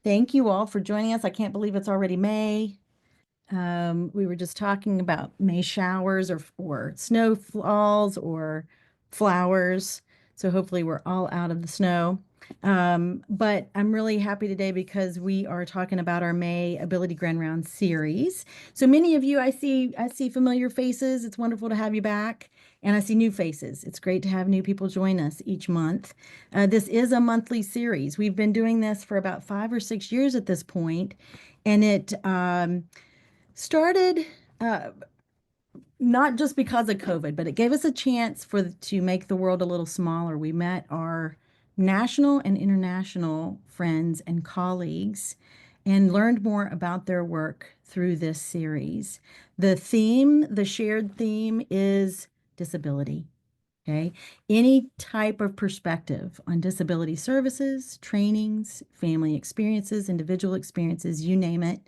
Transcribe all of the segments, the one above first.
Thank you all for joining us. I can't believe it's already May. We were just talking about May showers or snowfalls or flowers. So hopefully we're all out of the snow. But I'm really happy today because we are talking about our May Ability Grand Round series. So many of you, I see familiar faces. It's wonderful to have you back. And I see new faces. It's great to have new people join us each month. This is a monthly series. We've been doing this for about 5 or 6 years at this point, and it started not just because of COVID, but it gave us a chance to make the world a little smaller. We met our national and international friends and colleagues and learned more about their work through this series. The shared theme is disability. Okay. Any type of perspective on disability services, trainings, family experiences, individual experiences, you name it.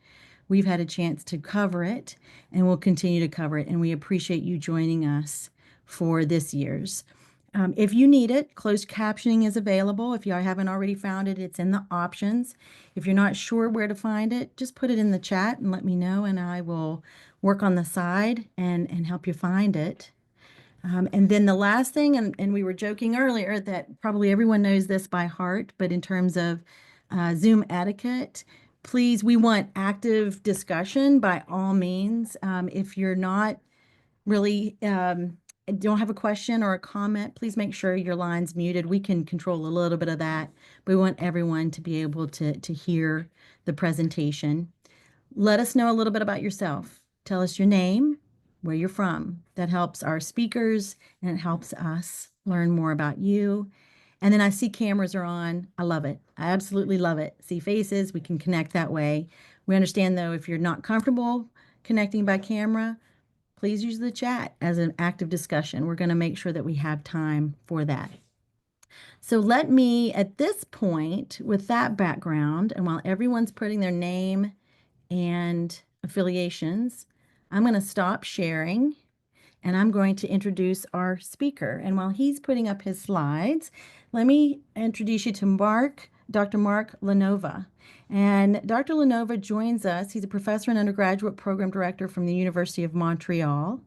We've had a chance to cover it and we'll continue to cover it. And we appreciate you joining us for this year's. If you need it, closed captioning is available. If you haven't already found it, it's in the options. If you're not sure where to find it, just put it in the chat and let me know, and I will work on the side and help you find it. And then the last thing, and we were joking earlier that probably everyone knows this by heart, but in terms of Zoom etiquette, please, we want active discussion by all means. If you're not really, don't have a question or a comment, please make sure your line's muted. We can control a little bit of that. We want everyone to be able to hear the presentation. Let us know a little bit about yourself. Tell us your name, where you're from. That helps our speakers and it helps us learn more about you. And then I see cameras are on. I love it. I absolutely love it. See faces, we can connect that way. We understand though, if you're not comfortable connecting by camera, please use the chat as an active discussion. We're going to make sure that we have time for that. So let me, at this point, with that background, and while everyone's putting their name and affiliations, I'm going to stop sharing and I'm going to introduce our speaker. And while he's putting up his slides, let me introduce you to Marc, Dr. Marc Lanovaz. And Dr. Lanovaz joins us. He's a professor and undergraduate program director from the University of Montreal.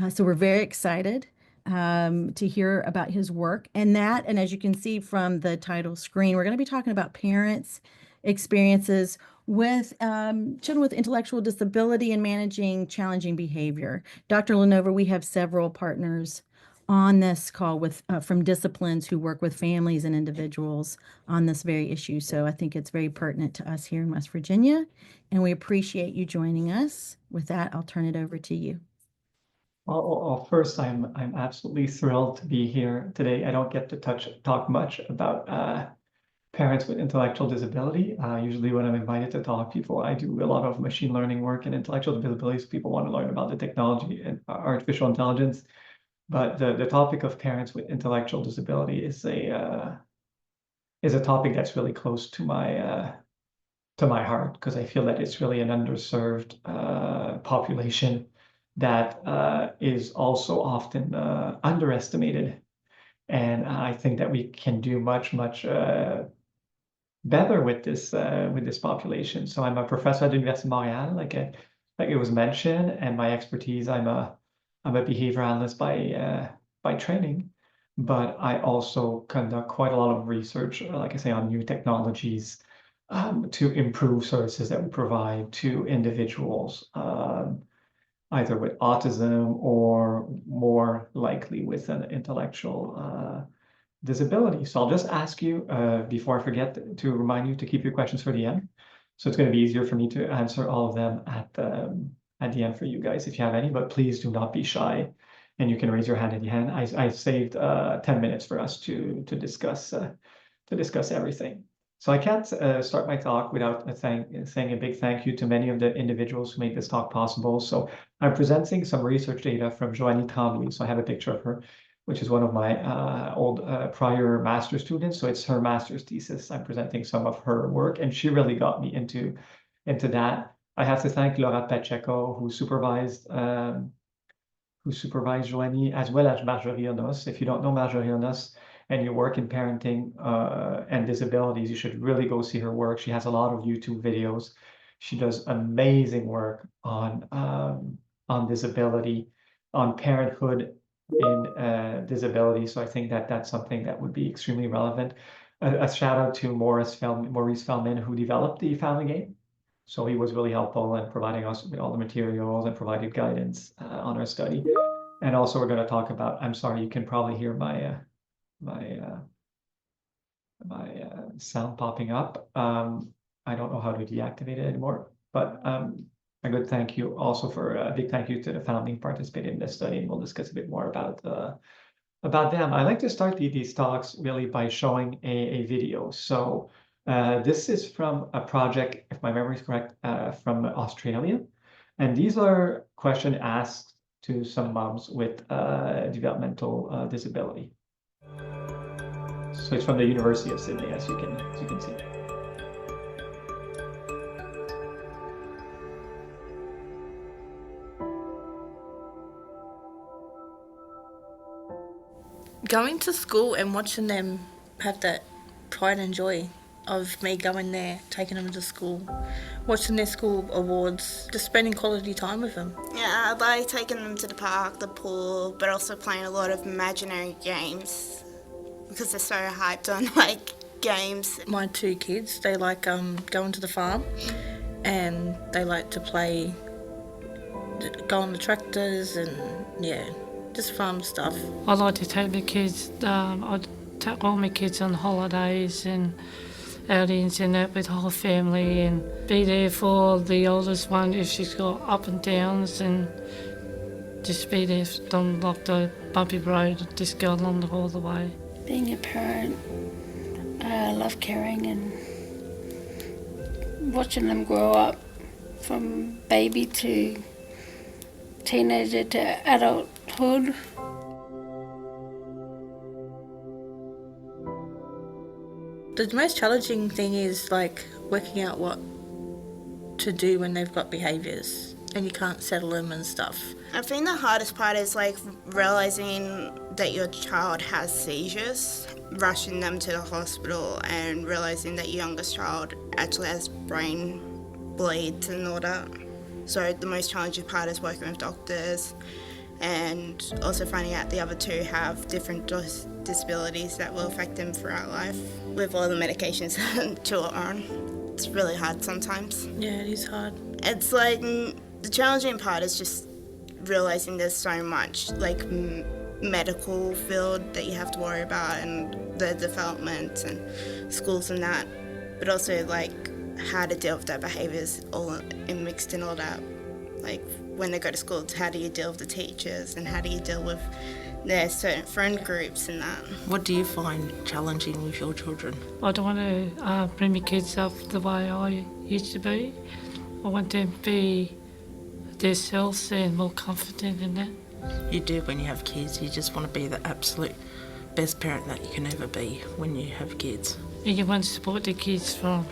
So we're very excited to hear about his work. And as you can see from the title screen, we're going to be talking about parents' experiences with children with intellectual disability and managing challenging behavior. Dr. Lanovaz, we have several partners on this call from disciplines who work with families and individuals on this very issue. So I think it's very pertinent to us here in West Virginia, and we appreciate you joining us. With that, I'll turn it over to you. Well, first, I'm absolutely thrilled to be here today. I don't get to talk much about parents with intellectual disability. Usually when I'm invited to talk, I do a lot of machine learning work and intellectual disabilities. People want to learn about the technology and artificial intelligence. But the topic of parents with intellectual disability is a topic that's really close to my heart, because I feel that it's really an underserved population that is also often underestimated. And I think that we can do much better with this population. So I'm a professor at the University of Montreal, like it was mentioned, and my expertise, I'm a behavior analyst by training, but I also conduct quite a lot of research, like I say, on new technologies to improve services that we provide to individuals, either with autism or more likely with an intellectual disability. So I'll just ask you, before I forget, to remind you to keep your questions for the end. So it's going to be easier for me to answer all of them at the end for you guys if you have any, but please do not be shy and you can raise your hand at the end. I saved 10 minutes for us to discuss everything. So I can't start my talk without saying a big thank you to many of the individuals who made this talk possible. So I'm presenting some research data from Joanie Tremblay. So I have a picture of her, which is one of my old prior master's students. So it's her master's thesis. I'm presenting some of her work, and she really got me into that. I have to thank Laura Pacheco, who supervised Joanie, as well as Marjorie Onos. If you don't know Marjorie Onos, and you work in parenting and disabilities, you should really go see her work. She has a lot of YouTube videos. She does amazing work on disability, on parenthood in disability. So I think that that's something that would be extremely relevant. A shout out to Maurice Feldman, who developed the family game. So he was really helpful in providing us with all the materials and provided guidance on our study. And also we're going to talk about, I'm sorry, you can probably hear my sound popping up. I don't know how to deactivate it anymore, but a good thank you also for a big thank you to the family participating in this study, and we'll discuss a bit more about them. I like to start these talks really by showing a video. So this is from a project, if my memory is correct, from Australia. And these are questions asked to some moms with developmental disability. So it's from the University of Sydney, as you can see. Going to school and watching them have that pride and joy of me going there, taking them to school, watching their school awards, just spending quality time with them. Yeah, I like taking them to the park, the pool, but also playing a lot of imaginary games because they're so hyped on like games. My two kids, they like going to the farm and they like to play, go on the tractors and yeah, just farm stuff. I like to take the kids, I take all my kids on holidays and outings and that with the whole family, and be there for the oldest one if she's got up and downs, and just be there on like the bumpy road, just go along all the way. Being a parent, I love caring and watching them grow up from baby to teenager to adulthood. The most challenging thing is like working out what to do when they've got behaviours and you can't settle them and stuff. I think the hardest part is like realizing that your child has seizures, rushing them to the hospital and realizing that your youngest child actually has brain bleeds and all that. So the most challenging part is working with doctors and also finding out the other two have different disabilities that will affect them throughout life with all the medications that two are on. It's really hard sometimes. Yeah, it is hard. It's like the challenging part is just realizing there's so much like medical field that you have to worry about and the development and schools and that, but also like how to deal with their behaviours all in mixed in all that. Like when they go to school, how do you deal with the teachers and how do you deal with their certain friend groups and that. What do you find challenging with your children? I don't want to bring my kids up the way I used to be. I want them to be themselves and more confident in that. You do when you have kids, you just want to be the absolute best parent that you can ever be when you have kids. And you want to support the kids from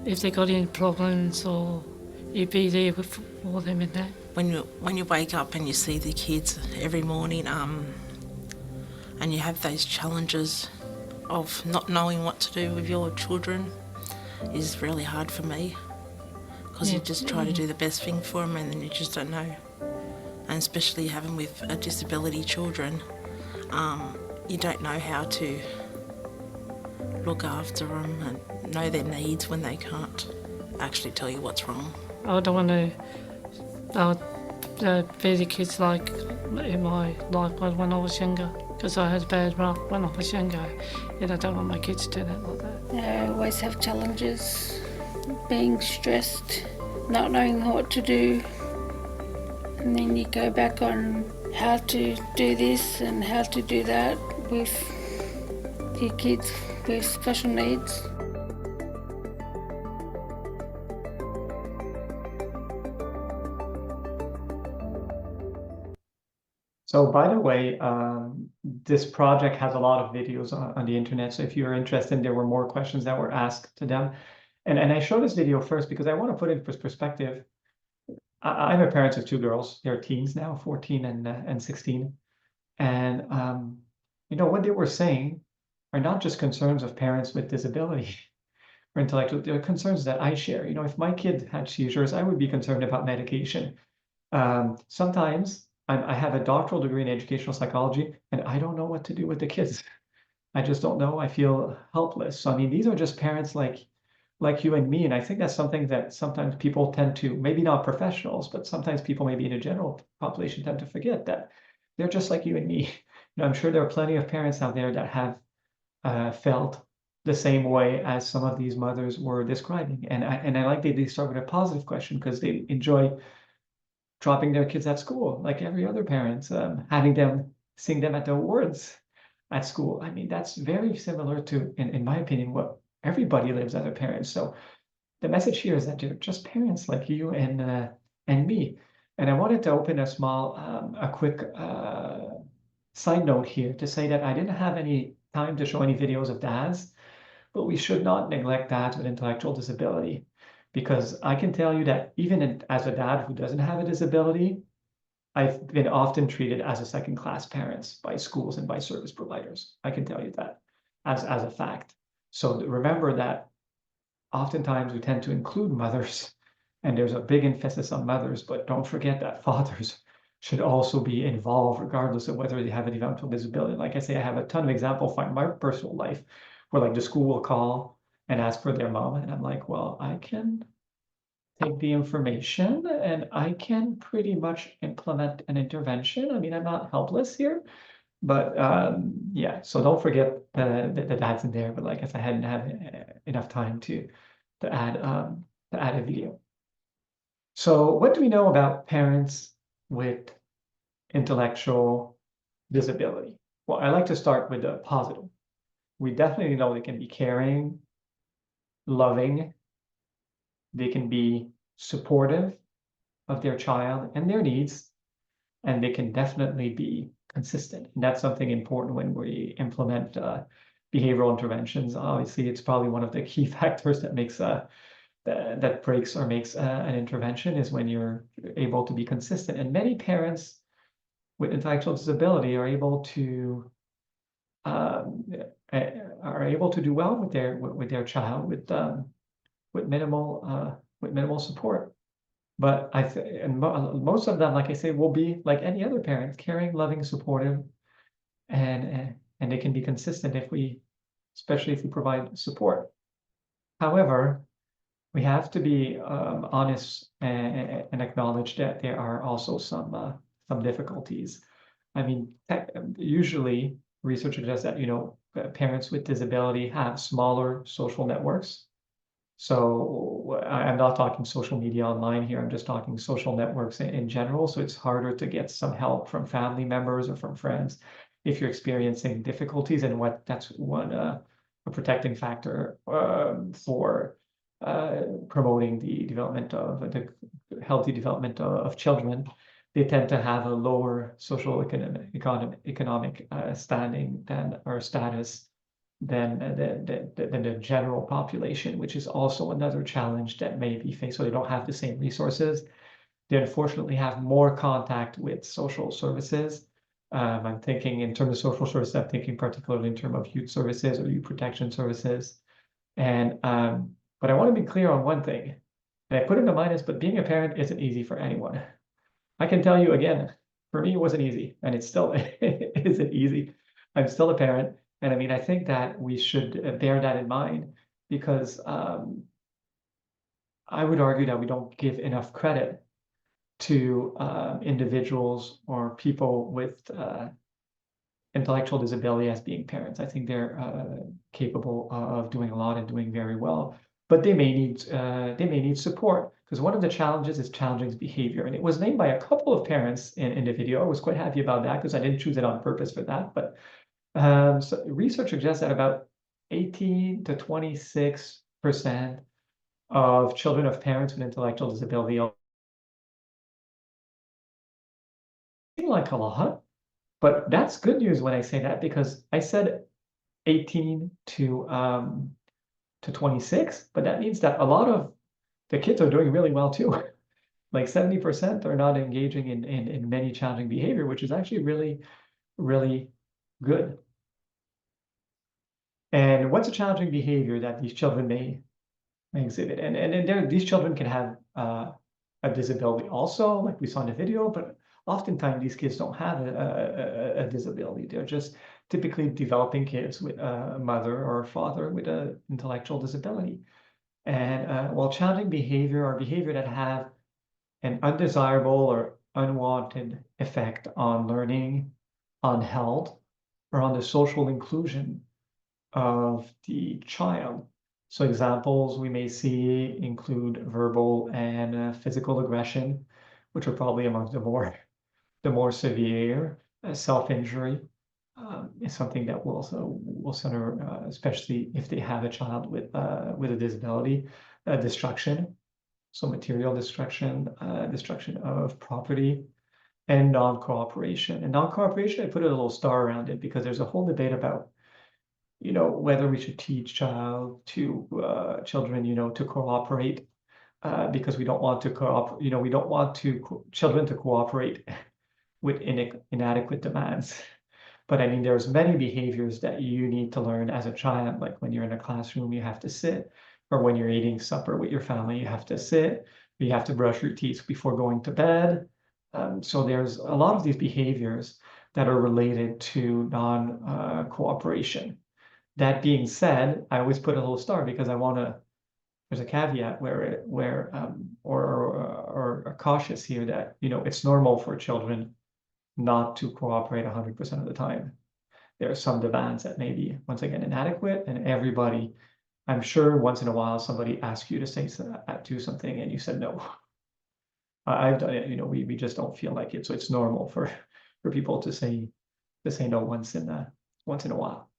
if they got any problems, or you be there for them in that. When you wake up and you see the kids every morning and you have those challenges of not knowing what to do with your children is really hard for me, because you just try to do the best thing for them and then you just don't know. And especially having with a disability children, you don't know how to look after them and know their needs when they can't actually tell you what's wrong. I don't want to be the kids like in my life when I was younger, because I had a bad run when I was younger, and I don't want my kids to do that like that. I always have challenges, being stressed, not knowing what to do, and then you go back on how to do this and how to do that with your kids with special needs. So by the way, this project has a lot of videos on the internet. So if you're interested, there were more questions that were asked to them. And I show this video first because I want to put it in perspective. I'm a parent of two girls. They're teens now, 14 and 16. And what they were saying are not just concerns of parents with disability or intellectual, they're concerns that I share. If my kid had seizures, I would be concerned about medication. Sometimes I have a doctoral degree in educational psychology, and I don't know what to do with the kids. I just don't know. I feel helpless. So, I mean, these are just parents like you and me. And I think that's something that sometimes people tend to, maybe not professionals, but sometimes people maybe in a general population tend to forget that they're just like you and me. I'm sure there are plenty of parents out there that have felt the same way as some of these mothers were describing. And I like they start with a positive question because they enjoy dropping their kids at school, like every other parent, having them sing them at the awards at school. I mean, that's very similar to, in my opinion, what everybody lives as a parent. So the message here is that they're just parents like you and me. And I wanted to open a quick side note here to say that I didn't have any time to show any videos of dads, but we should not neglect dads with intellectual disability. Because I can tell you that even as a dad who doesn't have a disability, I've been often treated as a second-class parent by schools and by service providers. I can tell you that as a fact. So remember that oftentimes we tend to include mothers, and there's a big emphasis on mothers, but don't forget that fathers should also be involved regardless of whether they have a developmental disability. Like I say, I have a ton of examples from my personal life where like the school will call and ask for their mom, and I'm like, well, I can take the information and I can pretty much implement an intervention. I mean, I'm not helpless here, but yeah, so don't forget the dads in there. But like if I hadn't had enough time to add a video. So what do we know about parents with intellectual disability? Well, I like to start with the positive. We definitely know they can be caring, loving, they can be supportive of their child and their needs, and they can definitely be consistent. And that's something important when we implement behavioral interventions. Obviously, it's probably one of the key factors that makes that breaks or makes an intervention is when you're able to be consistent. And many parents with intellectual disability are able to do well with their child with minimal support. But most of them, like I say, will be like any other parent, caring, loving, supportive, and they can be consistent especially if we provide support. However, we have to be honest and acknowledge that there are also some difficulties. I mean, usually research suggests that parents with disability have smaller social networks. So I'm not talking social media online here. I'm just talking social networks in general. So it's harder to get some help from family members or from friends if you're experiencing difficulties, and that's one a protecting factor for promoting the healthy development of children. They tend to have a lower social economic standing or status than the general population, which is also another challenge that may be faced. So they don't have the same resources. They unfortunately have more contact with social services. I'm thinking in terms of social services, I'm thinking particularly in terms of youth services or youth protection services. And but I want to be clear on one thing. And I put in the minus, but being a parent isn't easy for anyone. I can tell you again, for me, it wasn't easy, and it still isn't easy. I'm still a parent. And I mean, I think that we should bear that in mind because I would argue that we don't give enough credit to individuals or people with intellectual disability as being parents. I think they're capable of doing a lot and doing very well, but they may need support because one of the challenges is challenging behavior, and it was named by a couple of parents in the video. I was quite happy about that because I didn't choose it on purpose for that, but. So research suggests that about 18 to 26% of children of parents with intellectual disability seem like a lot, but that's good news when I say that because I said 18 to 26, but that means that a lot of the kids are doing really well too. Like 70% are not engaging in many challenging behavior, which is actually really, really good. And what's a challenging behavior that these children may exhibit? And these children can have a disability also, like we saw in the video, but oftentimes these kids don't have a disability. They're just typically developing kids with a mother or a father with an intellectual disability. And while challenging behavior or behavior that have an undesirable or unwanted effect on learning, on health, or on the social inclusion of the child. So examples we may see include verbal and physical aggression, which are probably among the more severe. Self-injury is something that will center, especially if they have a child with a disability. Destruction, so material destruction, destruction of property, and non-cooperation. And non-cooperation, I put a little star around it because there's a whole debate about, whether we should teach children, to cooperate, because we don't want to we don't want children to cooperate with inadequate demands. But I mean, there's many behaviors that you need to learn as a child, like when you're in a classroom, you have to sit, or when you're eating supper with your family, you have to sit, you have to brush your teeth before going to bed. So there's a lot of these behaviors that are related to non-cooperation. That being said, I always put a little star because there's a caveat or a cautious here that, it's normal for children not to cooperate 100% of the time. There are some demands that may be, once again, inadequate, and everybody, I'm sure once in a while, somebody asks you to do something and you said no. I've done it, we just don't feel like it. So it's normal for people to say no once in a while.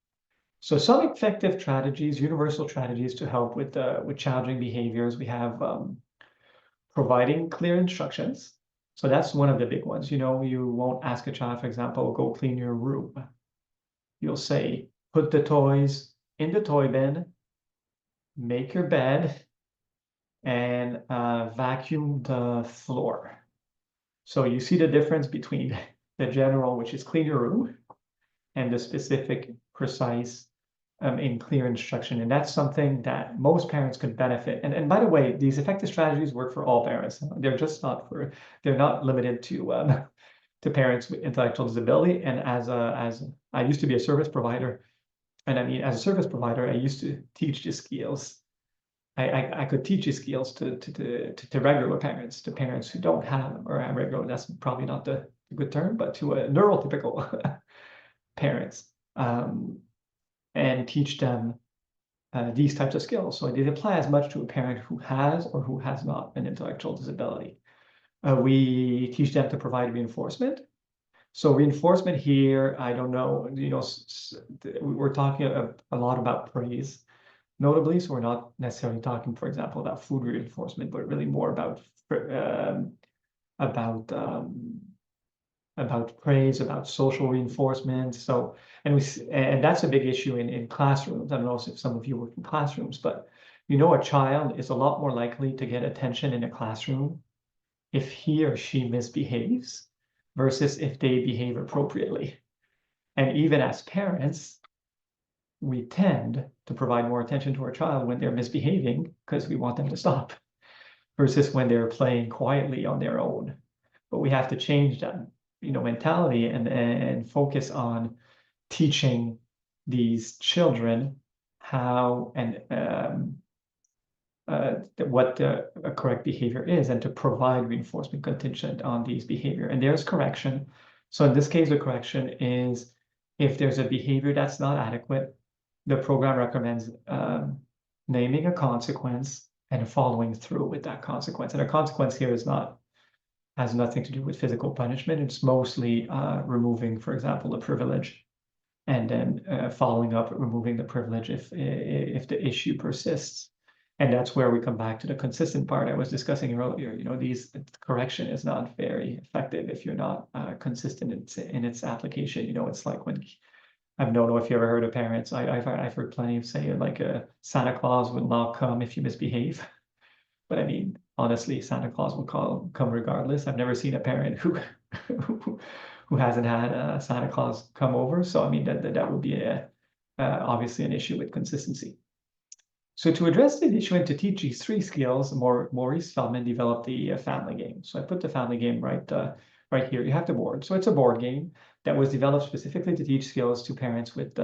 So some effective strategies, universal strategies to help with challenging behaviors. We have providing clear instructions. So that's one of the big ones. You won't ask a child, for example, go clean your room. You'll say, put the toys in the toy bin, make your bed, and vacuum the floor. So you see the difference between the general, which is clean your room, and the specific, precise, in clear instruction. And that's something that most parents could benefit. And by the way, these effective strategies work for all parents. They're not limited to parents with intellectual disability. And as I used to be a service provider, and I mean, as a service provider, I used to teach the skills. I could teach these skills to regular parents, to parents who don't have, or regular, that's probably not the good term, but to a neurotypical parents, and teach them these types of skills. So they apply as much to a parent who has or who has not an intellectual disability. We teach them to provide reinforcement. So reinforcement here, I don't know, we're talking a lot about praise, notably. So we're not necessarily talking, for example, about food reinforcement, but really more about praise, about social reinforcement. So, and that's a big issue in classrooms. I don't know if some of you work in classrooms, but a child is a lot more likely to get attention in a classroom if he or she misbehaves versus if they behave appropriately. And even as parents, we tend to provide more attention to our child when they're misbehaving because we want them to stop, versus when they're playing quietly on their own. But we have to change that mentality and focus on teaching these children how and what the correct behavior is, and to provide reinforcement contingent on these behavior. And there's correction. So in this case, the correction is if there's a behavior that's not adequate, the program recommends naming a consequence and following through with that consequence. And a consequence here has nothing to do with physical punishment. It's mostly removing, for example, a privilege, and then following up, removing the privilege if the issue persists. And that's where we come back to the consistent part I was discussing earlier. Correction is not very effective if you're not consistent in its application. It's like when, I don't know if you ever heard of parents. I've heard plenty of saying like Santa Claus will not come if you misbehave. But I mean, honestly, Santa Claus will come regardless. I've never seen a parent who hasn't had Santa Claus come over. So I mean, that would be a obviously an issue with consistency. So to address the issue and to teach these 3 skills, Maurice Feldman developed the family game. So I put the family game right here. You have the board. So it's a board game that was developed specifically to teach skills to parents with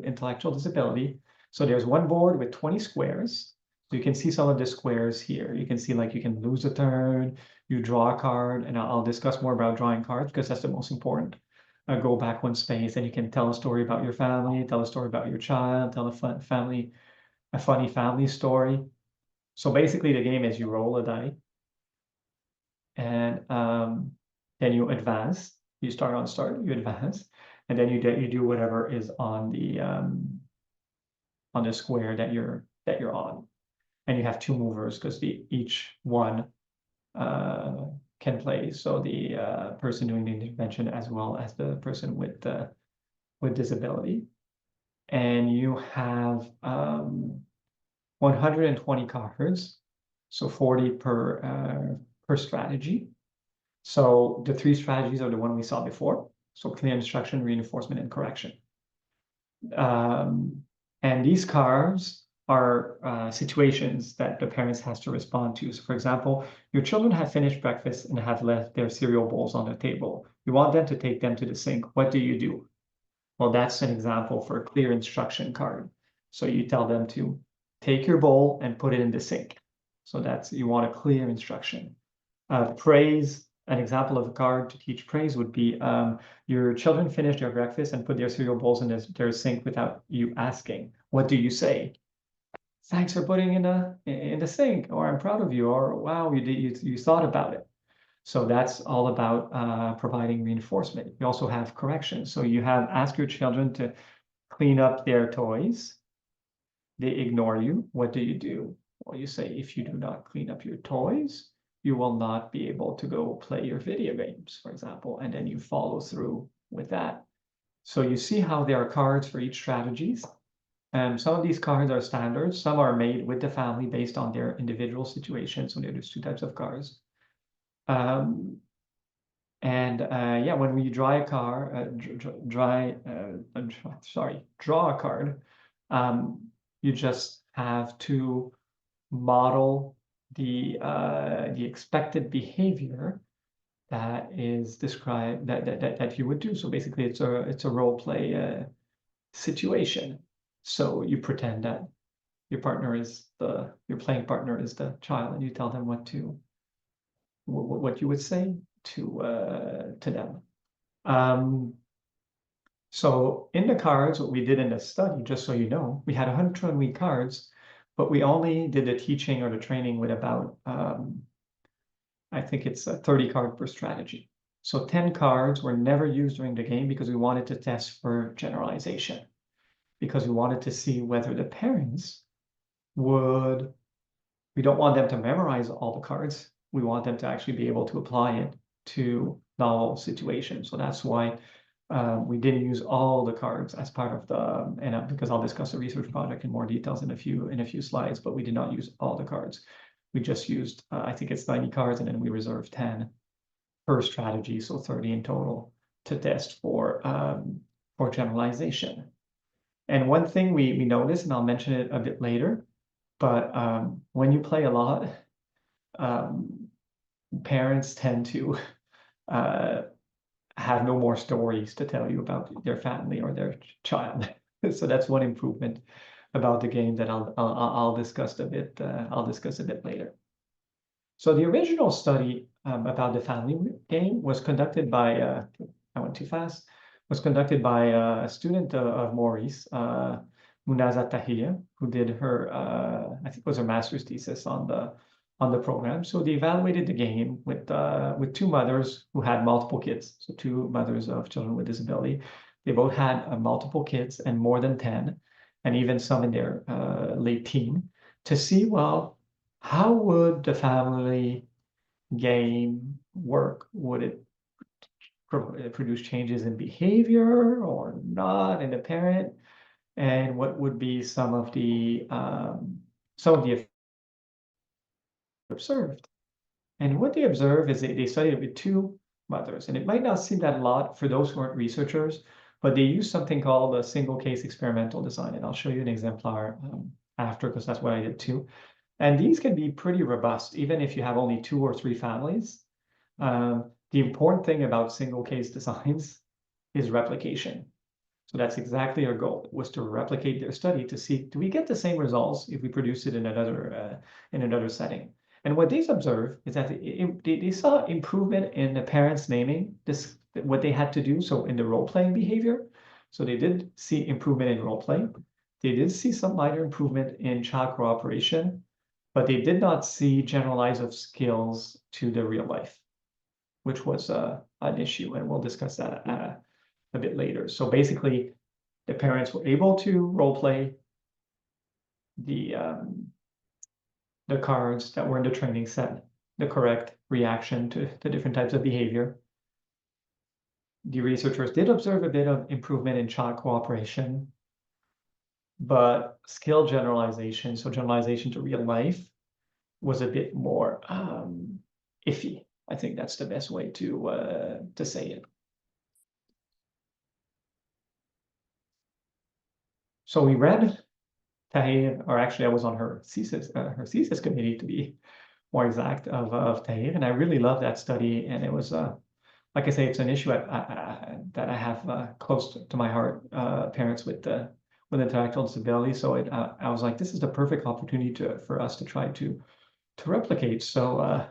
intellectual disability. So there's one board with 20 squares. So you can see some of the squares here. You can see like you can lose a turn, you draw a card, and I'll discuss more about drawing cards because that's the most important. Go back one space and you can tell a story about your family, tell a story about your child, tell a funny family story. So basically the game is you roll a die and then you advance. You start on start, you advance, and then you do whatever is on the square that you're on. And you have 2 movers because each one can play. So the person doing the intervention as well as the person with disability. And you have 120 cards, so 40 per strategy. So the 3 strategies are the one we saw before. So clear instruction, reinforcement, and correction. And these cards are situations that the parents has to respond to. So for example, your children have finished breakfast and have left their cereal bowls on the table. You want them to take them to the sink. What do you do? Well, that's an example for a clear instruction card. So you tell them to take your bowl and put it in the sink. So you want a clear instruction. Praise, an example of a card to teach praise would be your children finish their breakfast and put their cereal bowls in their sink without you asking. What do you say? Thanks for putting in the sink, or I'm proud of you, or wow, you thought about it. So that's all about providing reinforcement. You also have correction. So you ask your children to clean up their toys. They ignore you. What do? Well, you say, if you do not clean up your toys, you will not be able to go play your video games, for example, and then you follow through with that. So you see how there are cards for each strategies. Some of these cards are standard. Some are made with the family based on their individual situation. So there's 2 types of cards. Yeah, when we draw a card, you just have to model the expected behavior that is described that you would do. So basically, it's a role play situation. So you pretend that your playing partner is the child, and you tell them what you would say to them. So in the cards, what we did in the study, just so you know, we had 120 cards, but we only did the teaching or the training with about, I think it's 30 cards per strategy. So 10 cards were never used during the game because we wanted to test for generalization, because we wanted to see whether the parents we don't want them to memorize all the cards. We want them to actually be able to apply it to novel situations. So that's why we didn't use all the cards as part of because I'll discuss the research project in more details in a few slides, but we did not use all the cards. We just used, I think it's 90 cards, and then we reserved 10 per strategy, so 30 in total, to test for generalization. And one thing we noticed, and I'll mention it a bit later, but when you play a lot, parents tend to have no more stories to tell you about their family or their child. So that's one improvement about the game that I'll discuss a bit. I'll discuss a bit later. So the original study about the family game was conducted by I went too fast. Was conducted by a student of Maurice, Munaza Tahir, who did her I think it was her master's thesis on the program. So they evaluated the game with 2 mothers who had multiple kids. So 2 mothers of children with disability. They both had multiple kids and more than 10, and even some in their late teen, to see, well, how would the family game work? Would it produce changes in behavior or not in the parent? And what would be some of the observed? And what they observe is they studied it with 2 mothers, and it might not seem that a lot for those who aren't researchers, but they use something called a single case experimental design, and I'll show you an exemplar after, because that's what I did too. And these can be pretty robust, even if you have only 2 or 3 families. The important thing about single case designs is replication. So that's exactly our goal, was to replicate their study to see, do we get the same results if we produce it in another setting? And what they observed is that they saw improvement in the parents naming this, what they had to do, so in the role-playing behavior. So they did see improvement in role-play. They did see some minor improvement in child cooperation, but they did not see generalized of skills to the real life, which was an issue, and we'll discuss that a bit later. So basically, the parents were able to role play the cards that were in the training set, the correct reaction to the different types of behavior. The researchers did observe a bit of improvement in child cooperation, but skill generalization, so generalization to real life, was a bit more iffy. I think that's the best way to say it. So we read Tahir, or actually I was on her thesis committee, to be more exact, of Tahir, and I really love that study. And it was, like I say, it's an issue that I have close to my heart, parents with intellectual disability. So I was like, this is the perfect opportunity for us to try to replicate. So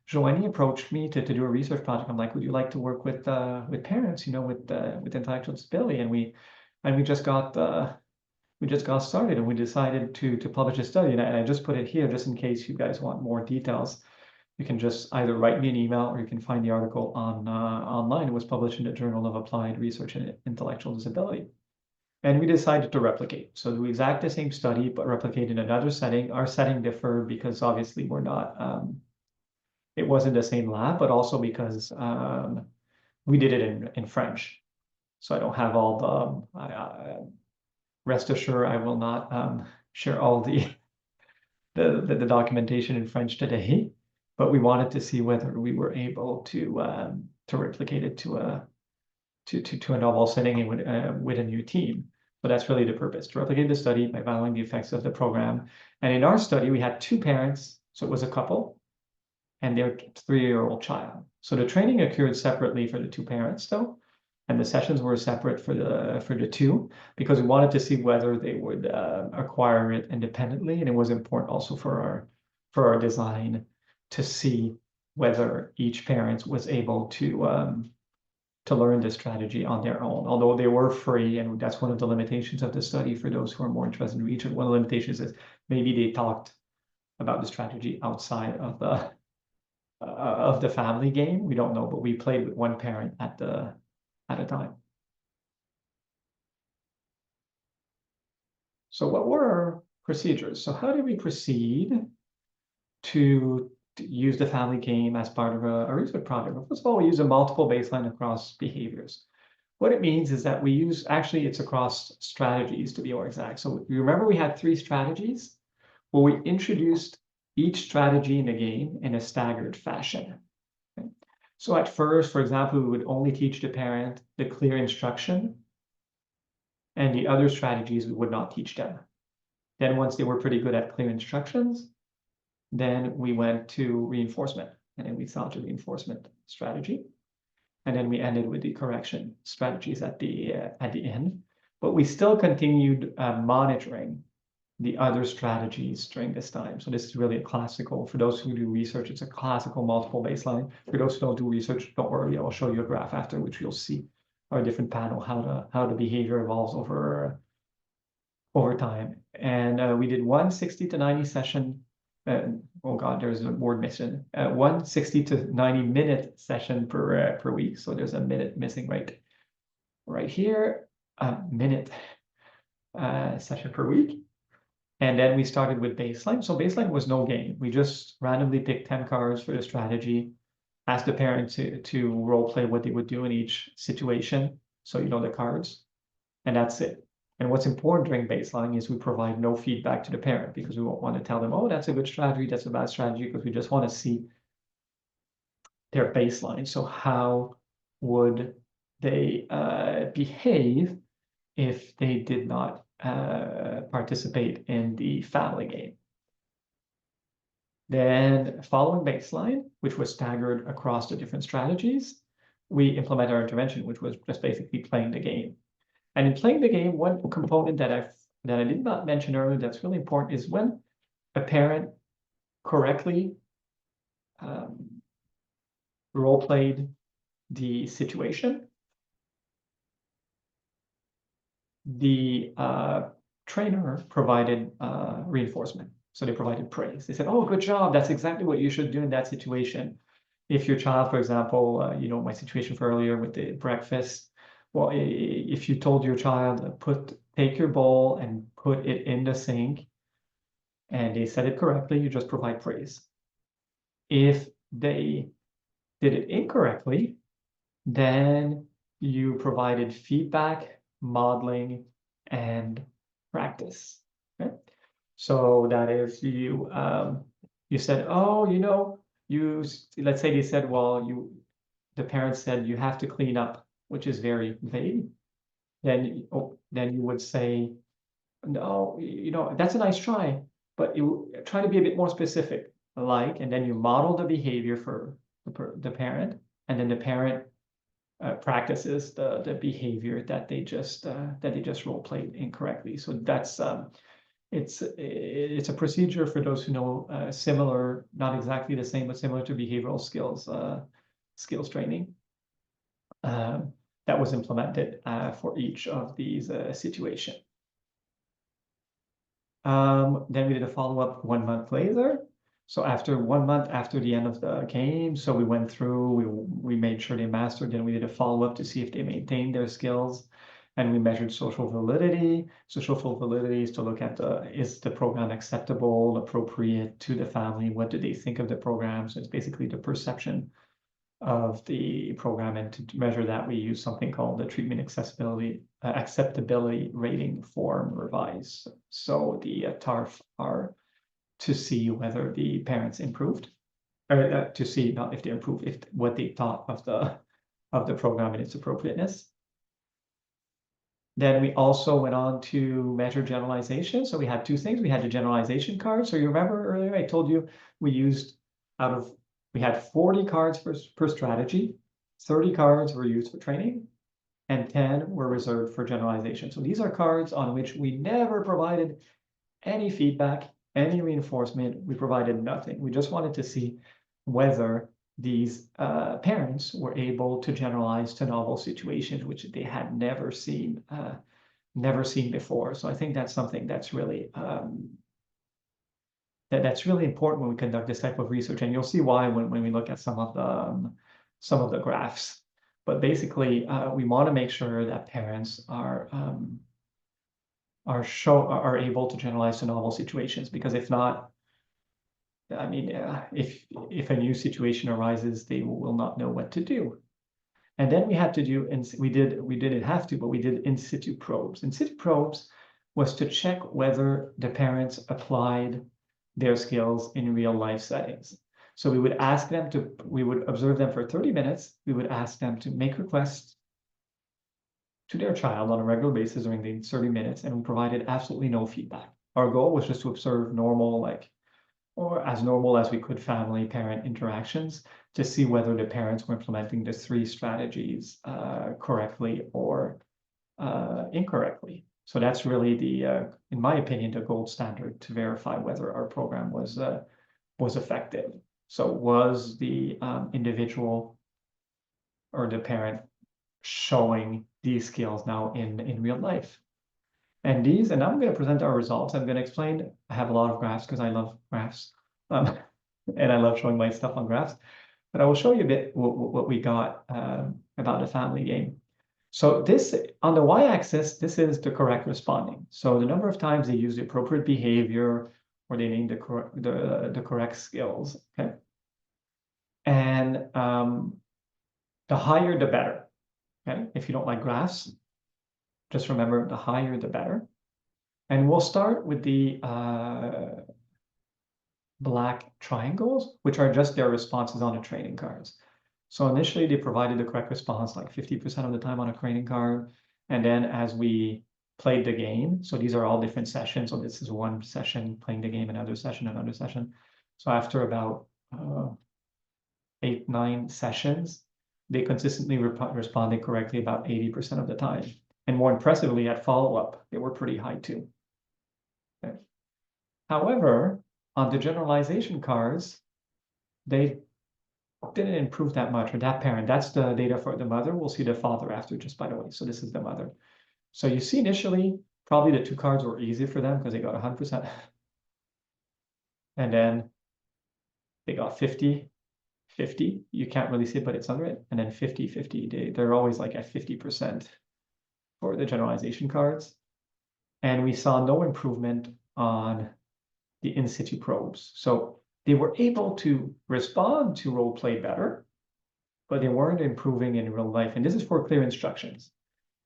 Joanie approached me to do a research project. I'm like, would you like to work with parents, with intellectual disability? And we just got started, and we decided to publish a study. And I just put it here just in case you guys want more details. You can just either write me an email, or you can find the article online. It was published in the Journal of Applied Research in Intellectual Disability. And we decided to replicate. So do exact the same study, but replicate in another setting. Our setting differed because obviously we're not, it wasn't the same lab, but also because we did it in French. So I don't have all the, rest assured, I will not share all the documentation in French today, but we wanted to see whether we were able to replicate it to a novel setting and with a new team. So that's really the purpose, to replicate the study by valuing the effects of the program. And in our study, we had 2 parents, so it was a couple, and their 3-year-old child. So the training occurred separately for the 2 parents, though, and the sessions were separate for the 2, because we wanted to see whether they would acquire it independently, and it was important also for our design to see whether each parent was able to learn this strategy on their own, although they were free, and that's one of the limitations of the study for those who are more interested in research. One of the limitations is maybe they talked about the strategy outside of the family game. We don't know, but we played with one parent at a time. So what were our procedures? So how did we proceed to use the family game as part of a research project? Well, first of all, we use a multiple baseline across behaviors. What it means is that we use, actually it's across strategies to be more exact. So you remember we had 3 strategies? Well, we introduced each strategy in the game in a staggered fashion. Okay? So at first, for example, we would only teach the parent the clear instruction, and the other strategies we would not teach them. Then once they were pretty good at clear instructions, then we went to reinforcement, and then we thought the reinforcement strategy. And then we ended with the correction strategies at the end. But we still continued monitoring the other strategies during this time. So this is really a classical, for those who do research, it's a classical multiple baseline. For those who don't do research, don't worry, I'll show you a graph after, which you'll see our different panel, how the behavior evolves over time. And we did 1 60 to 90 session. Oh God, there's a word missing. 1 60 to 90 minute session per week. So there's a minute missing right here. A minute session per week. And then we started with baseline. So baseline was no game. We just randomly picked 10 cards for the strategy, asked the parent to role play what they would do in each situation. So you know the cards, and that's it. And what's important during baseline is we provide no feedback to the parent, because we won't want to tell them, oh, that's a good strategy, that's a bad strategy, because we just want to see their baseline. So how would they behave if they did not participate in the family game. Then following baseline, which was staggered across the different strategies, we implement our intervention, which was just basically playing the game. And in playing the game, one component that I did not mention earlier that's really important is when a parent correctly role-played the situation, the trainer provided reinforcement. So they provided praise. They said, oh, good job. That's exactly what you should do in that situation. If your child, for example, my situation for earlier with the breakfast, well, if you told your child, take your bowl and put it in the sink, and they said it correctly, you just provide praise. If they did it incorrectly, then you provided feedback, modeling, and practice. Okay? So that is you said, oh, let's say they said, well, the parents said you have to clean up, which is very vague. Then you would say, no, that's a nice try, but you try to be a bit more specific, and then you model the behavior for the parent, and then the parent practices the behavior that they just role played incorrectly. So that's it's a procedure, for those who know, similar, not exactly the same, but similar to behavioral skills training that was implemented for each of these situations. Then we did a follow-up 1 month later. So after 1 month after the end of the game, so we went through, we made sure they mastered, then we did a follow-up to see if they maintained their skills, and we measured social validity. Social validity is to look at is the program acceptable, appropriate to the family? What do they think of the program? So it's basically the perception of the program, and to measure that, we use something called the treatment acceptability rating form revised. So the TARF are to see whether the parents improved, or to see not if they improved, if what they thought of the program and its appropriateness. Then we also went on to measure generalization. So we had two things. We had the generalization card. So you remember earlier I told you we had 40 cards per strategy, 30 cards were used for training, and 10 were reserved for generalization. So these are cards on which we never provided any feedback, any reinforcement. We provided nothing. We just wanted to see whether these parents were able to generalize to novel situations which they had never seen before. So I think that's something that's really that's really important when we conduct this type of research, and you'll see why when we look at some of the graphs. But basically, we want to make sure that parents are able to generalize to novel situations, because if not, I mean, if a new situation arises, they will not know what to do. And then we had to do, and we didn't have to, but we did in situ probes. In situ probes was to check whether the parents applied their skills in real life settings. So we would we would observe them for 30 minutes. We would ask them to make requests to their child on a regular basis during the 30 minutes, and we provided absolutely no feedback. Our goal was just to observe normal, or as normal as we could, family-parent interactions, to see whether the parents were implementing the 3 strategies correctly or incorrectly. So that's really in my opinion, the gold standard to verify whether our program was effective. So was the individual or the parent showing these skills now in real life? And I'm going to present our results. I'm going to explain. I have a lot of graphs because I love graphs, and I love showing my stuff on graphs. But I will show you a bit what we got about the family game. So this, on the y-axis, this is the correct responding. So the number of times they use the appropriate behavior, or they named the correct skills. Okay, and the higher the better. Okay, if you don't like graphs, just remember the higher the better. And we'll start with the black triangles, which are just their responses on the training cards. So initially they provided the correct response like 50% of the time on a training card. And then as we played the game, so these are all different sessions. So this is one session playing the game, another session, another session. So after about 8, 9 sessions, they consistently responded correctly about 80% of the time. And more impressively, at follow-up, they were pretty high too. Okay. However, on the generalization cards, they didn't improve that much, or that parent. That's the data for the mother. We'll see the father after, just by the way. So this is the mother. So you see initially, probably the 2 cards were easy for them because they got 100%. And then they got 50, 50. You can't really see it, but it's under it. And then 50, 50. They're always like at 50% for the generalization cards. And we saw no improvement on the in situ probes. So they were able to respond to role play better, but they weren't improving in real life. And this is for clear instructions.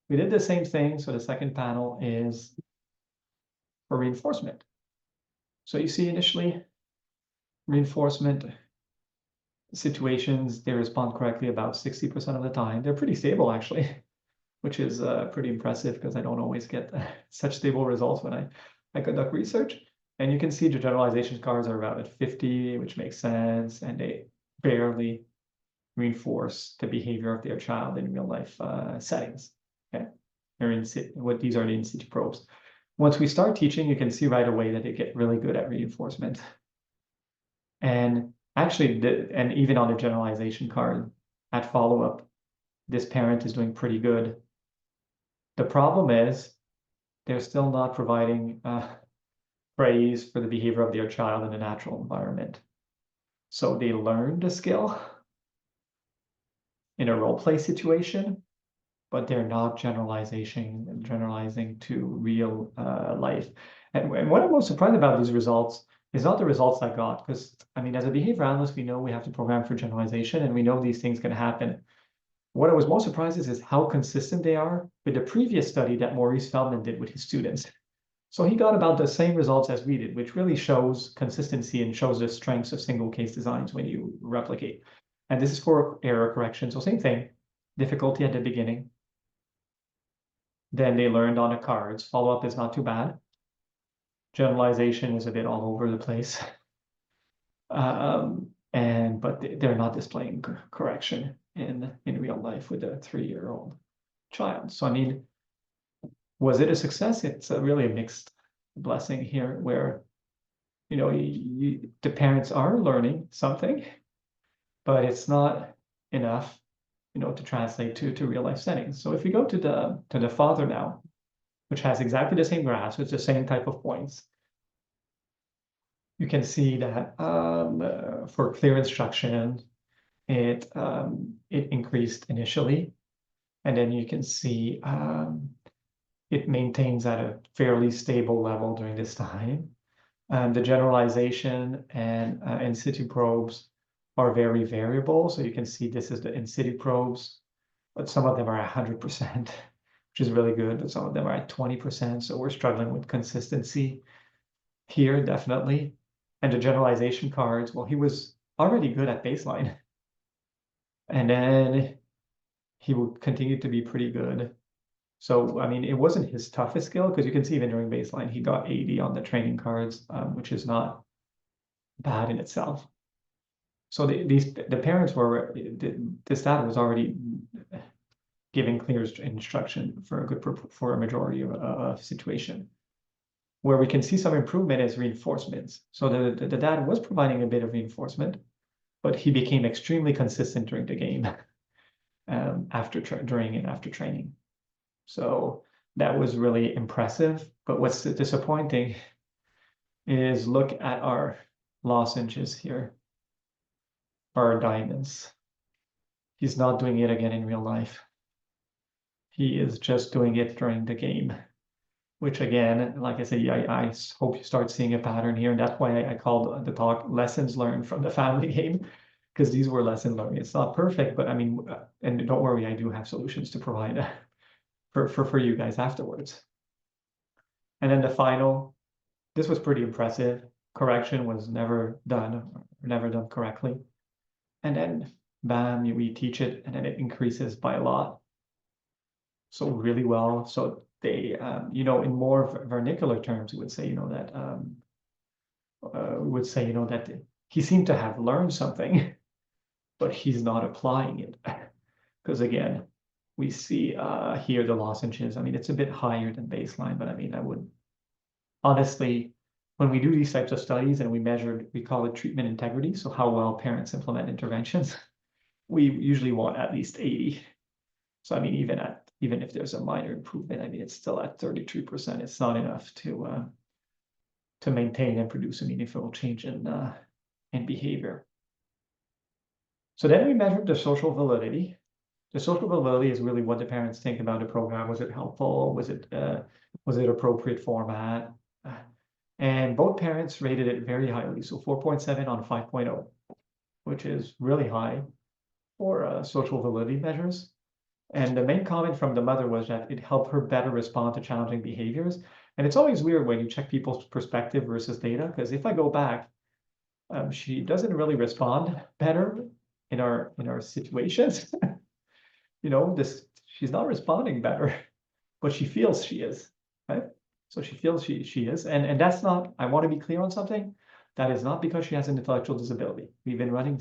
We did the same thing. So the second panel is for reinforcement. So you see initially reinforcement situations, they respond correctly about 60% of the time. They're pretty stable actually, which is pretty impressive because I don't always get such stable results when I conduct research. And you can see the generalization cards are about at 50, which makes sense. And they barely reinforce the behavior of their child in real life settings. Okay, these are the in situ probes. Once we start teaching, you can see right away that they get really good at reinforcement. And actually, and even on the generalization card at follow-up, this parent is doing pretty good. The problem is they're still not providing praise for the behavior of their child in a natural environment. So they learn the skill in a role play situation, but they're not generalizing to real life. And what I'm most surprised about these results is not the results I got, because I mean, as a behavior analyst, we know we have to program for generalization and we know these things can happen. What I was most surprised is how consistent they are with the previous study that Maurice Feldman did with his students. So he got about the same results as we did, which really shows consistency and shows the strengths of single case designs when you replicate. And this is for error correction. So same thing, difficulty at the beginning. Then they learned on the cards. Follow-up is not too bad. Generalization is a bit all over the place. But they're not displaying correction in real life with a 3-year-old child. So I mean, was it a success? It's really a mixed blessing here, where the parents are learning something, but it's not enough, to translate to real life settings. So if we go to the father now, which has exactly the same graph, so it's the same type of points, you can see that for clear instruction, it increased initially, and then you can see it maintains at a fairly stable level during this time. The generalization and in situ probes are very variable. So you can see this is the in situ probes, but some of them are 100%, which is really good, but some of them are at 20%. So we're struggling with consistency here, definitely. And the generalization cards, well, he was already good at baseline. And then he would continue to be pretty good. So, I mean, it wasn't his toughest skill, because you can see even during baseline, he got 80 on the training cards, which is not bad in itself. So the parents were, the staff was already giving clear instruction for a majority of situation. Where we can see some improvement is reinforcements. So the dad was providing a bit of reinforcement, but he became extremely consistent during the game, during and after training. So that was really impressive. But what's disappointing is look at our lozenges here, our diamonds. He's not doing it again in real life. He is just doing it during the game, which again, like I said, I hope you start seeing a pattern here. And that's why I called the talk lessons learned from the family game, because these were lessons learned. It's not perfect, but I mean, and don't worry, I do have solutions to provide for you guys afterwards. And then the final, this was pretty impressive. Correction was never done correctly. And then bam, we teach it, and then it increases by a lot. So really well. So they, you know, in more vernacular terms, we would say, you know, that that he seemed to have learned something, but he's not applying it. Because again, we see here the lozenges. I mean, it's a bit higher than baseline, but I mean, I would honestly, when we do these types of studies and we call it treatment integrity, so how well parents implement interventions, we usually want at least 80. So I mean, even if there's a minor improvement, I mean, it's still at 33%. It's not enough to maintain and produce a meaningful change in behavior. So then we measured the social validity. The social validity is really what the parents think about the program. Was it helpful? Was it appropriate format? And both parents rated it very highly, so 4.7 on 5.0, which is really high for social validity measures. And the main comment from the mother was that it helped her better respond to challenging behaviors. And it's always weird when you check people's perspective versus data, because if I go back, she doesn't really respond better in our situations. You know, she's not responding better, but she feels she is, right? So she feels she is, and that's not, I want to be clear on something, that is not because she has an intellectual disability. We've been running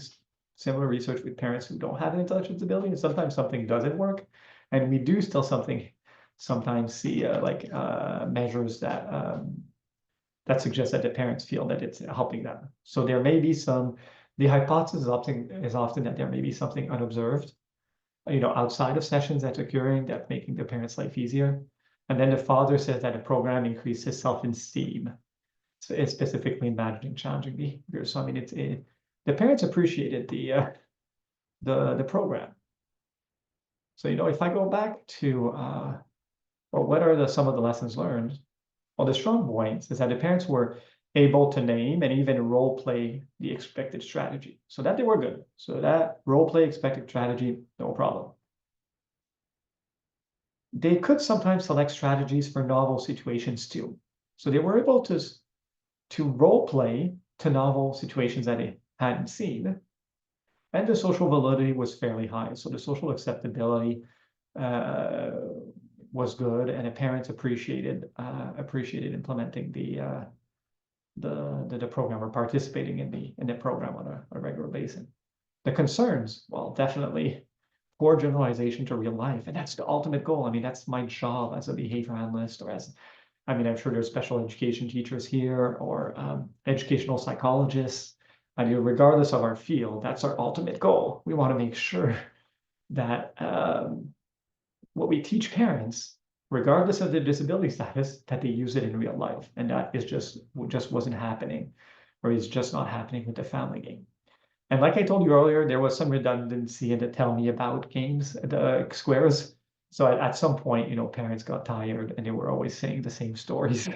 similar research with parents who don't have an intellectual disability, and sometimes something doesn't work, and we do still sometimes see measures that suggest that the parents feel that it's helping them. So there may be the hypothesis is often that there may be something unobserved, you know, outside of sessions that's occurring that's making the parents' life easier. And then the father says that the program increases self-esteem, so specifically managing challenging behaviors. So I mean, the parents appreciated the program. So, you know, if I go back to well, what are some of the lessons learned? Well, the strong points is that the parents were able to name and even role play the expected strategy, so that they were good. So that role play expected strategy, no problem. They could sometimes select strategies for novel situations too. So they were able to role play to novel situations that they hadn't seen. And the social validity was fairly high. So the social acceptability was good, and the parents appreciated implementing the program or participating in the program on a regular basis. The concerns, well, definitely poor generalization to real life, and that's the ultimate goal. I mean, that's my job as a behavior analyst, or I mean, I'm sure there's special education teachers here or educational psychologists. I mean, regardless of our field, that's our ultimate goal. We want to make sure that what we teach parents, regardless of their disability status, that they use it in real life, and that is just wasn't happening, or is just not happening with the family game. And like I told you earlier, there was some redundancy in the tell me about games, the squares. So at some point, you know, parents got tired and they were always saying the same stories.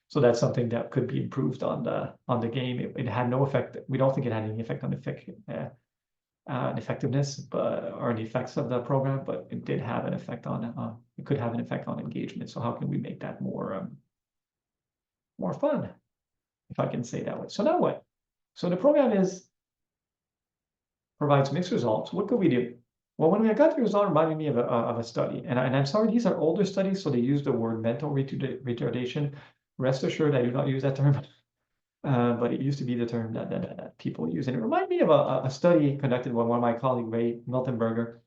So that's something that could be improved on the game. It had no effect. We don't think it had any effect on effectiveness, or the effects of the program, but it did have an effect on. It could have an effect on engagement. So how can we make that more fun, if I can say that way? So now what? So the program provides mixed results. What could we do? Well, when we got the result, it reminded me of a study, and I'm sorry, these are older studies, so they use the word mental retardation. Rest assured, I do not use that term, but it used to be the term that people use, and it reminded me of a study conducted by one of my colleagues, Ray Miltenberger,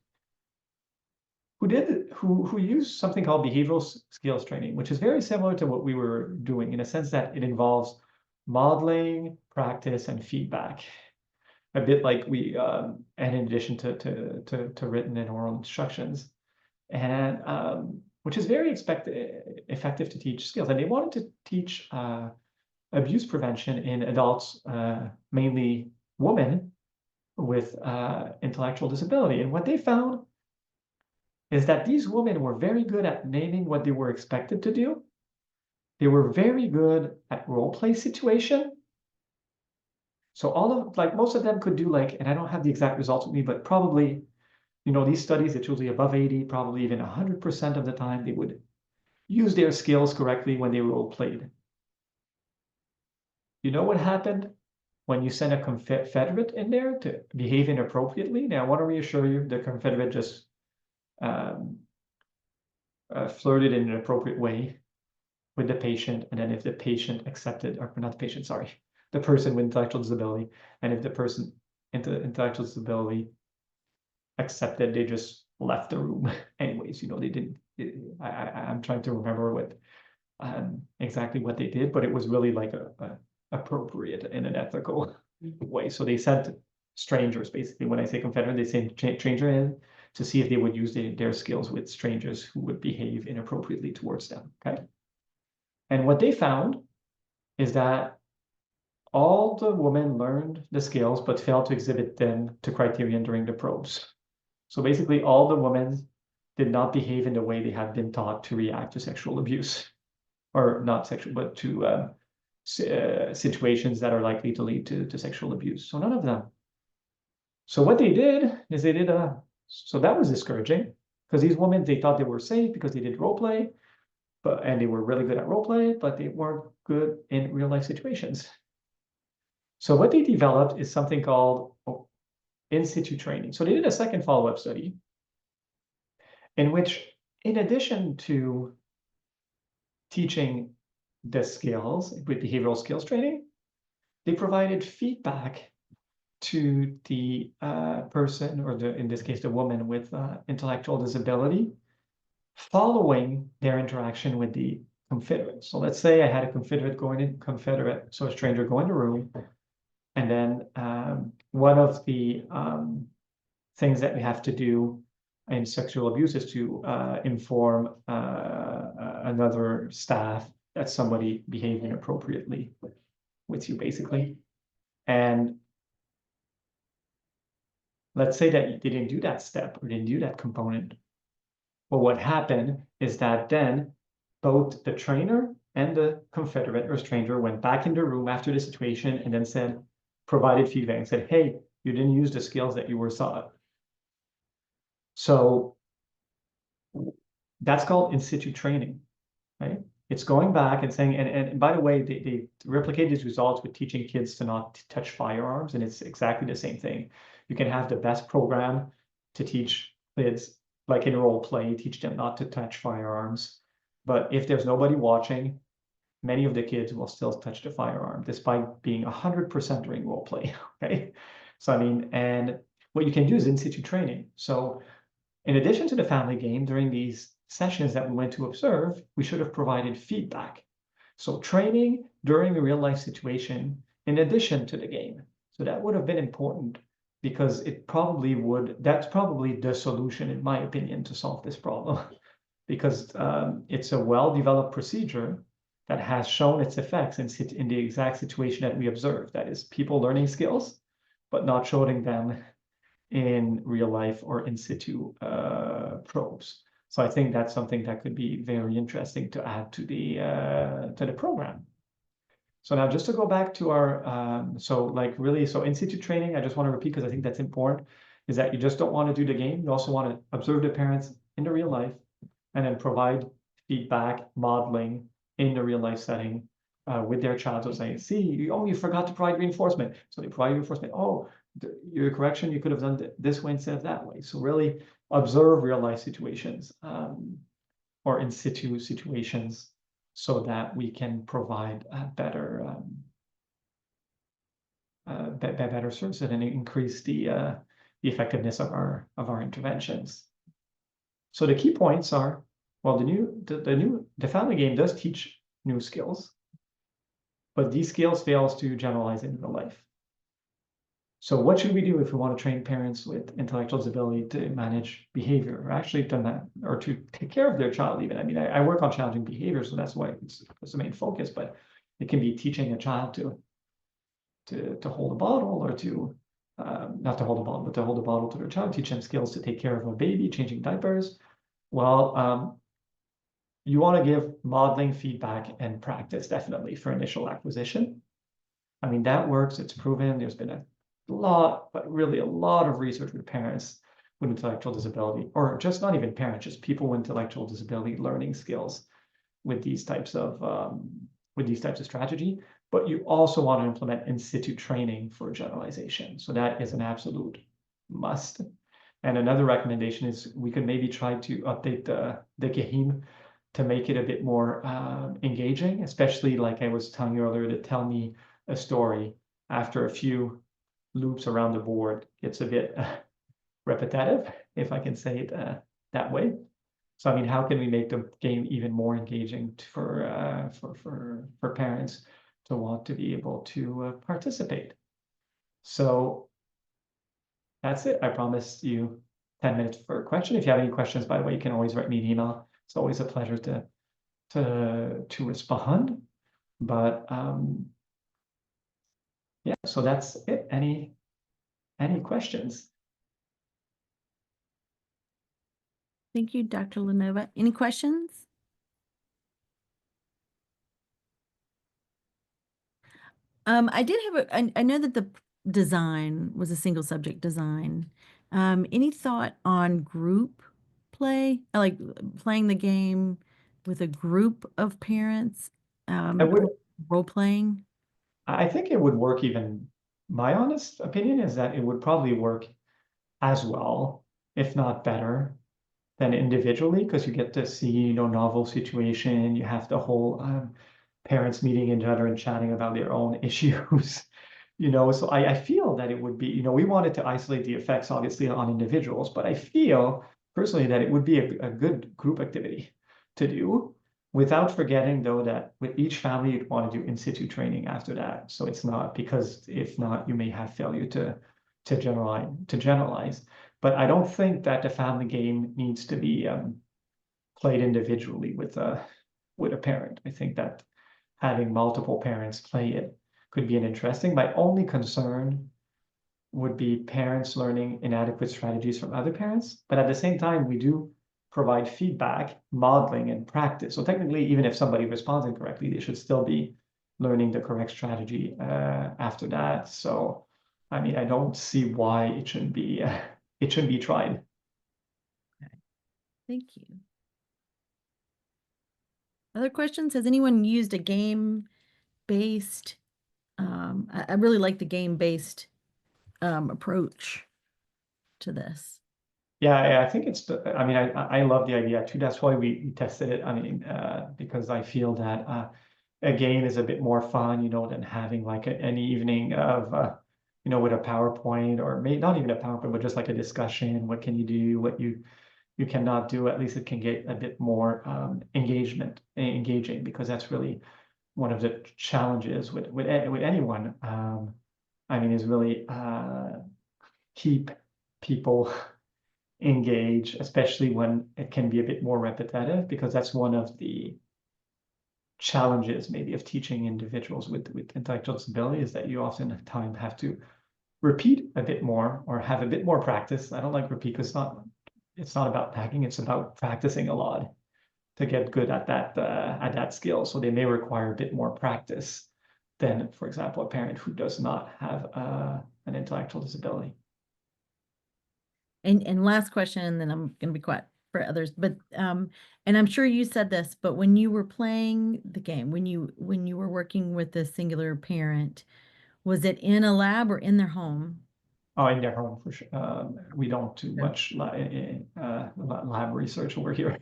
who used something called behavioral skills training, which is very similar to what we were doing in a sense that it involves modeling, practice, and feedback. A bit like we, and in addition to written and oral instructions, and which is very effective to teach skills. And they wanted to teach abuse prevention in adults, mainly women with intellectual disability. And what they found is that these women were very good at naming what they were expected to do. They were very good at role play situation. So most of them could do and I don't have the exact results with me, but probably, you know, these studies, it's usually above 80, probably even 100% of the time, they would use their skills correctly when they role played. You know what happened when you send a Confederate in there to behave inappropriately, now I want to reassure you, the Confederate just flirted in an appropriate way with the patient, and then if the patient accepted, or not the patient, sorry, the person with intellectual disability, and if the person intellectual disability accepted, they just left the room anyways. You know, they didn't. I'm trying to remember what exactly what they did, but it was really like a appropriate in an ethical way. So they sent strangers, basically. When I say Confederate, they sent stranger in to see if they would use their skills with strangers who would behave inappropriately towards them. Okay. And what they found is that all the women learned the skills but failed to exhibit them to criterion during the probes. So basically, all the women did not behave in the way they had been taught to react to sexual abuse, or not sexual, but to situations that are likely to lead to sexual abuse. So none of them. So what they did is they did so that was discouraging, because these women, they thought they were safe because they did role play, and they were really good at role play, but they weren't good in real life situations. So what they developed is something called in situ training. So they did a second follow-up study in which, in addition to teaching the skills with behavioral skills training, they provided feedback to the person, or in this case, the woman with intellectual disability, following their interaction with the Confederate. So let's say I had a Confederate, so a stranger go in the room, and then one of the things that we have to do in sexual abuse is to inform another staff that somebody behaved inappropriately with you, basically. And let's say that they didn't do that step or didn't do that component. Well, what happened is that then both the trainer and the Confederate or stranger went back in the room after the situation and then provided feedback and said, hey, you didn't use the skills that you were taught. So that's called in situ training, right? It's going back and saying, and by the way, they replicate these results with teaching kids to not touch firearms, and it's exactly the same thing. You can have the best program to teach kids, like in role play, teach them not to touch firearms. But if there's nobody watching, many of the kids will still touch the firearm despite being 100% during role play, okay? So, I mean, and what you can do is in situ training. So in addition to the family game, during these sessions that we went to observe, we should have provided feedback. So training during a real life situation in addition to the game. So that would have been important, because that's probably the solution, in my opinion, to solve this problem. Because it's a well-developed procedure that has shown its effects in the exact situation that we observed. That is, people learning skills, but not showing them in real life or in situ probes. So I think that's something that could be very interesting to add to the program. So now just to go back to our, so in situ training, I just want to repeat, because I think that's important, is that you just don't want to do the game. You also want to observe the parents in the real life and then provide feedback, modeling in the real life setting with their child. So saying, see, you forgot to provide reinforcement. So they provide reinforcement. Oh, your correction, you could have done this way instead of that way. So really observe real life situations or in situ situations, so that we can provide better services and increase the effectiveness of our interventions. So the key points are, well, the family game does teach new skills, but these skills fails to generalize into the life. So what should we do if we want to train parents with intellectual disability to manage behavior, or actually done that, or to take care of their child even? I mean, I work on challenging behavior, so that's why it's the main focus, but it can be teaching a child to hold a bottle, or to, not to hold a bottle, but to hold a bottle to their child, teach them skills to take care of a baby, changing diapers. Well, you want to give modeling, feedback, and practice, definitely, for initial acquisition. I mean, that works, it's proven. There's been a lot of research with parents with intellectual disability, or just not even parents, just people with intellectual disability learning skills with these types of strategy. but you also want to implement in situ training for generalization. So that is an absolute must. And another recommendation is we could maybe try to update the game to make it a bit more engaging, especially like I was telling you earlier, to tell me a story after a few loops around the board. It's a bit repetitive, if I can say it that way. So I mean, how can we make the game even more engaging for parents to want to be able to participate? So that's it. I promised you 10 minutes for a question. If you have any questions, by the way, you can always write me an email. It's always a pleasure to respond. But yeah, so that's it. Any questions? Thank you, Dr. Lanovaz. Any questions? I did have I know that the design was a single subject design. Any thought on group play, like playing the game with a group of parents, I would. role playing? I think it would work even, my honest opinion is that it would probably work as well, if not better, than individually, because you get to see, you know, novel situation. You have the whole parents meeting each other and chatting about their own issues. You know, so I feel that it would be, you know, we wanted to isolate the effects obviously on individuals, but I feel personally that it would be a good group activity to do, without forgetting though that with each family you'd want to do in situ training after that. So it's not, because if not, you may have failure to generalize. But I don't think that the family game needs to be played individually with a parent. I think that having multiple parents play it could be an interesting. My only concern would be parents learning inadequate strategies from other parents, but at the same time, we do provide feedback, modeling, and practice. So technically, even if somebody responds incorrectly, they should still be learning the correct strategy after that. So, I mean, I don't see why it shouldn't be tried. Thank you. Other questions? Has anyone used a game-based, I really like the game-based approach to this. Yeah, I think it's, I mean, I love the idea too. That's why we tested it. I mean, because I feel that a game is a bit more fun, you know, than having like an evening of, you know, with a PowerPoint, or maybe not even a PowerPoint, but just like a discussion. What can you do? What you cannot do? At least it can get a bit more engaging, because that's really one of the challenges with anyone. I mean, is really keep people engage, especially when it can be a bit more repetitive, because that's one of the challenges maybe of teaching individuals with intellectual disability, is that you oftentimes have to repeat a bit more or have a bit more practice. I don't like repeat because it's not about tagging, it's about practicing a lot to get good at that skill. So they may require a bit more practice than, for example, a parent who does not have an intellectual disability. And last question, and then I'm going to be quiet for others. But and I'm sure you said this, but when you were playing the game, when you were working with the singular parent, was it in a lab or in their home? Oh, in their home for sure. We don't do much lab research over here.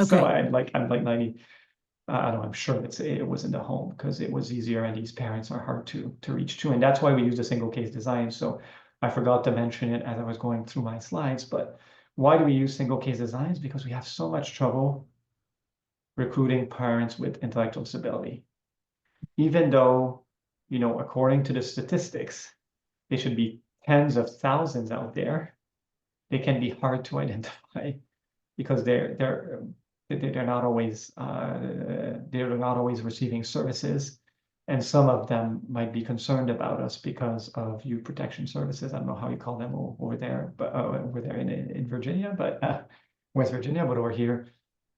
So Okay. I'm like 90. I don't know, I'm sure it was in the home because it was easier, and these parents are hard to reach to, and that's why we use a single case design. So I forgot to mention it as I was going through my slides, but why do we use single case designs? Because we have so much trouble recruiting parents with intellectual disability. Even though, you know, according to the statistics, they should be tens of thousands out there, they can be hard to identify because they're not always receiving services, and some of them might be concerned about us because of youth protection services. I don't know how you call them over there, but over there in Virginia, but West Virginia, but over here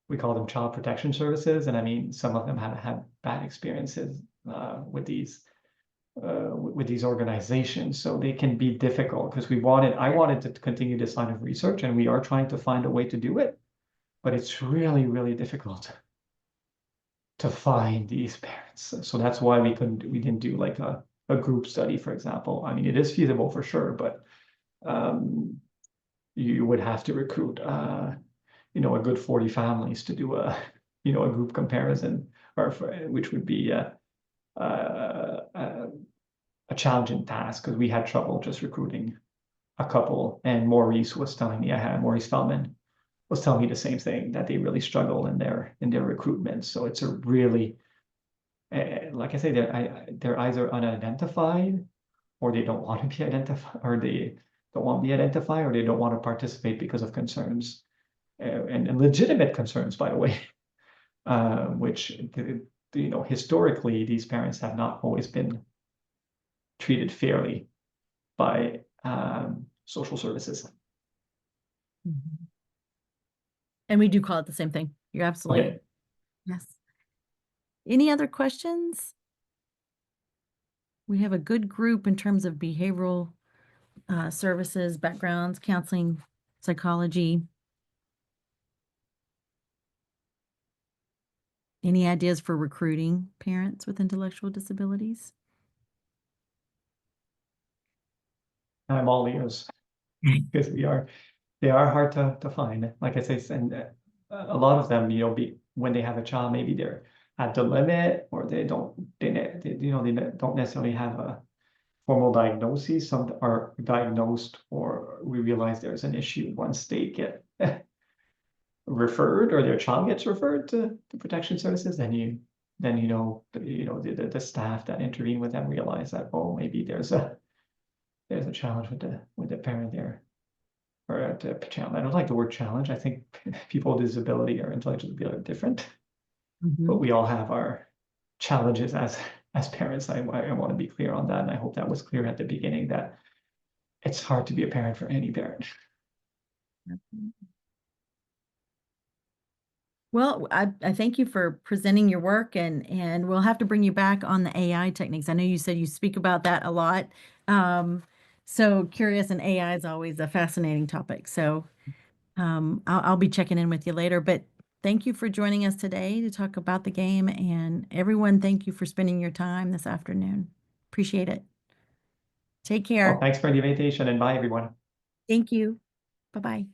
we call them child protection services. And I mean, some of them have had bad experiences with these organizations, so they can be difficult, because I wanted to continue this line of research, and we are trying to find a way to do it, but it's really, really difficult. to find these parents. So that's why we didn't do like a group study, for example. I mean, it is feasible for sure, but you would have to recruit you know, a good 40 families to do a you know, a group comparison, which would be a challenging task, because we had trouble just recruiting a couple. And Maurice was telling me, Maurice Feldman was telling me the same thing, that they really struggle in their recruitment. So it's a really, like I say, they're either unidentified, or they don't want to be identified, or they don't want to be identified, or they don't want to participate because of concerns, and legitimate concerns, by the way, which you know, historically these parents have not always been treated fairly by social services. Mhm. And we do call it the same thing. You're absolutely, Okay. yes. Any other questions? We have a good group in terms of behavioral services, backgrounds, counseling, psychology. Any ideas for recruiting parents with intellectual disabilities? I'm all ears, because they are hard to find. Like I say, and a lot of them, you know, when they have a child, maybe they're at the limit, or they you know, they don't necessarily have a formal diagnosis. Some are diagnosed, or we realize there's an issue once they get referred, or their child gets referred to protection services. Then you know, the staff that intervene with them realize that, oh, maybe there's a challenge with the parent there, or the child. I don't like the word challenge. I think people with disability or intellectual disability are different, but we all have our challenges as parents. I want to be clear on that, and I hope that was clear at the beginning, that it's hard to be a parent for any parent. Well, I thank you for presenting your work, and we'll have to bring you back on the AI techniques. I know you said you speak about that a lot. So curious, and AI is always a fascinating topic. So I'll be checking in with you later, but thank you for joining us today to talk about the game, and everyone, thank you for spending your time this afternoon. Appreciate it. Take Well, care. thanks for the invitation, and bye, everyone. Thank you. Bye-bye.